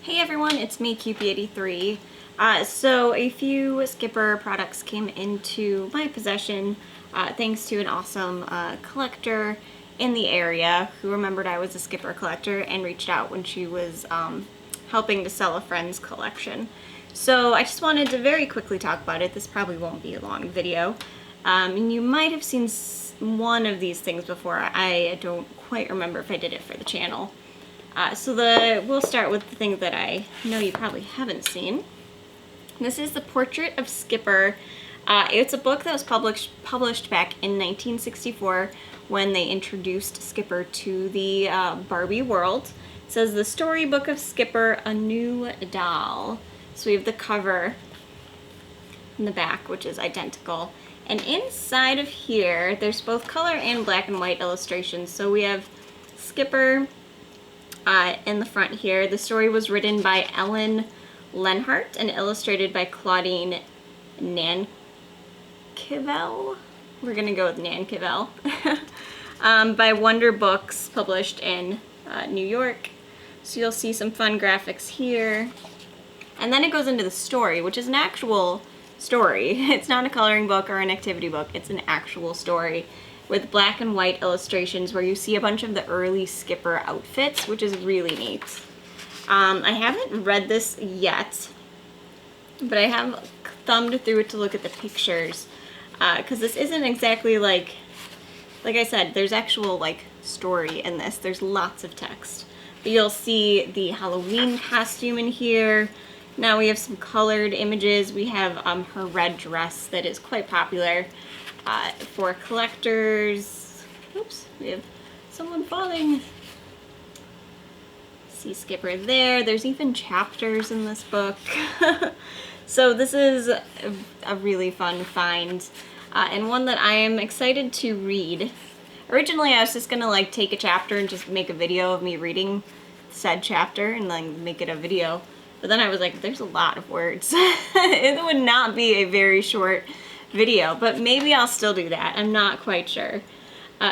Hey everyone, it's me, Cupie83. So a few Skipper products came into my possession thanks to an awesome collector in the area who remembered I was a Skipper collector and reached out when she was helping to sell a friend's collection. So I just wanted to very quickly talk about it. This probably won't be a long video. And you might have seen one of these things before. I don't quite remember if I did it for the channel. We'll start with the thing that I know you probably haven't seen. This is The Portrait of Skipper. It's a book that was published back in 1964 when they introduced Skipper to the Barbie world. It says The Storybook of Skipper, a New Doll. So we have the cover in the back, which is identical. And inside of here, there's both color and black and white illustrations. So we have Skipper in the front here. The story was written by Ellen Lenhart and illustrated by Claudine Nankivel. We're gonna go with Nankivel. By Wonder Books, published in New York. So you'll see some fun graphics here. And then it goes into the story, which is an actual story. It's not a coloring book or an activity book. It's an actual story with black and white illustrations where you see a bunch of the early Skipper outfits, which is really neat. I haven't read this yet, but I have thumbed through it to look at the pictures, because this isn't exactly like I said, there's actual story in this. There's lots of text. But you'll see the Halloween costume in here. Now we have some colored images. We have her red dress that is quite popular for collectors. Oops, we have someone falling. See Skipper there. There's even chapters in this book. So this is a really fun find and one that I am excited to read. Originally I was just gonna take a chapter and just make a video of me reading said chapter and make it a video. But then I was like, there's a lot of words. It would not be a very short video, but maybe I'll still do that. I'm not quite sure.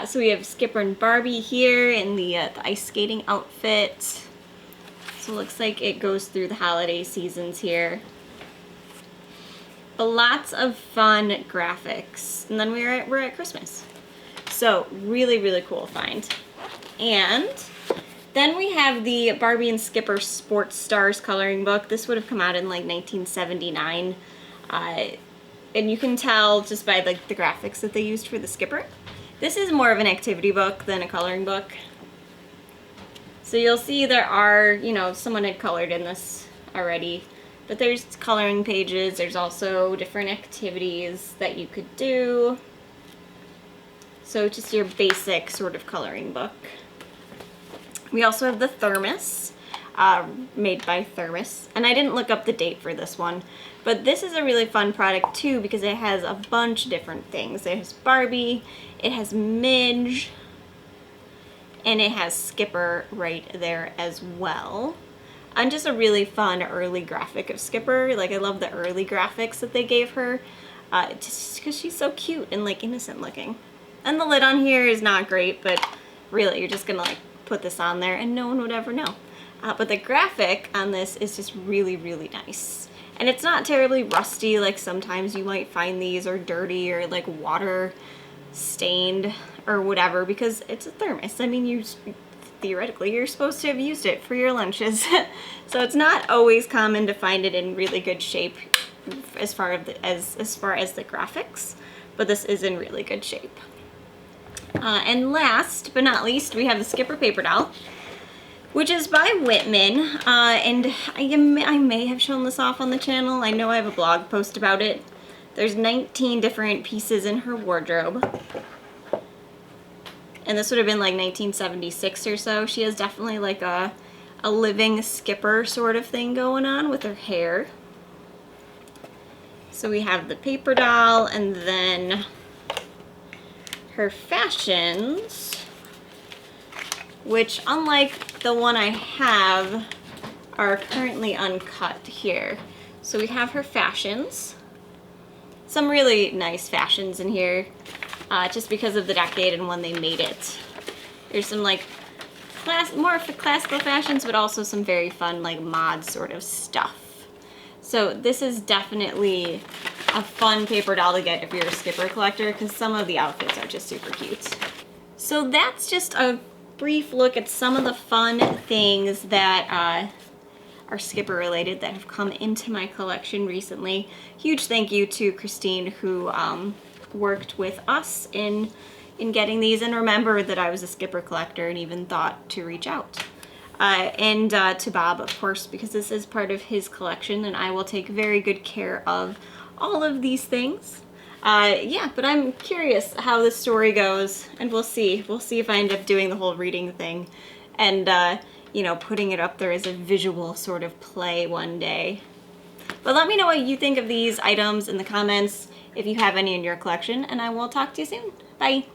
So we have Skipper and Barbie here in the ice skating outfit. So it looks like it goes through the holiday seasons here. But lots of fun graphics. And then we're at Christmas. So really, really cool find. And then we have the Barbie and Skipper Sports Stars coloring book. This would have come out in 1979. And you can tell just by the graphics that they used for the Skipper. This is more of an activity book than a coloring book. So you'll see there are, someone had colored in this already. But there's coloring pages. There's also different activities that you could do. So just your basic sort of coloring book. We also have the Thermos, made by Thermos. And I didn't look up the date for this one. But this is a really fun product too because it has a bunch of different things. It has Barbie, it has Midge, and it has Skipper right there as well. And just a really fun early graphic of Skipper. I love the early graphics that they gave her. Just because she's so cute and innocent looking. And the lid on here is not great, but really you're just gonna put this on there and no one would ever know. But the graphic on this is just really, really nice. And it's not terribly rusty like sometimes you might find these, or dirty, or water stained or whatever, because it's a thermos. I mean, theoretically you're supposed to have used it for your lunches. So it's not always common to find it in really good shape as far as the graphics, but this is in really good shape. And last but not least, we have the Skipper paper doll, which is by Whitman, and I may have shown this off on the channel. I know I have a blog post about it. There's 19 different pieces in her wardrobe. And this would have been 1976 or so. She has definitely a living Skipper sort of thing going on with her hair. So we have the paper doll, and then her fashions, which unlike the one I have, are currently uncut here. So we have her fashions. Some really nice fashions in here, just because of the decade and when they made it. There's some more for classical fashions, but also some very fun like mod sort of stuff. So this is definitely a fun paper doll to get if you're a skipper collector, because some of the outfits are just super cute. So that's just a brief look at some of the fun things that are skipper related that have come into my collection recently. Huge thank you to Christine, who worked with us in getting these and remembered that I was a skipper collector and even thought to reach out. And to Bob, of course, because this is part of his collection and I will take very good care of all of these things. Yeah, but I'm curious how this story goes, and we'll see. We'll see if I end up doing the whole reading thing and, you know, putting it up there as a visual sort of play one day. But let me know what you think of these items in the comments if you have any in your collection, and I will talk to you soon. Bye!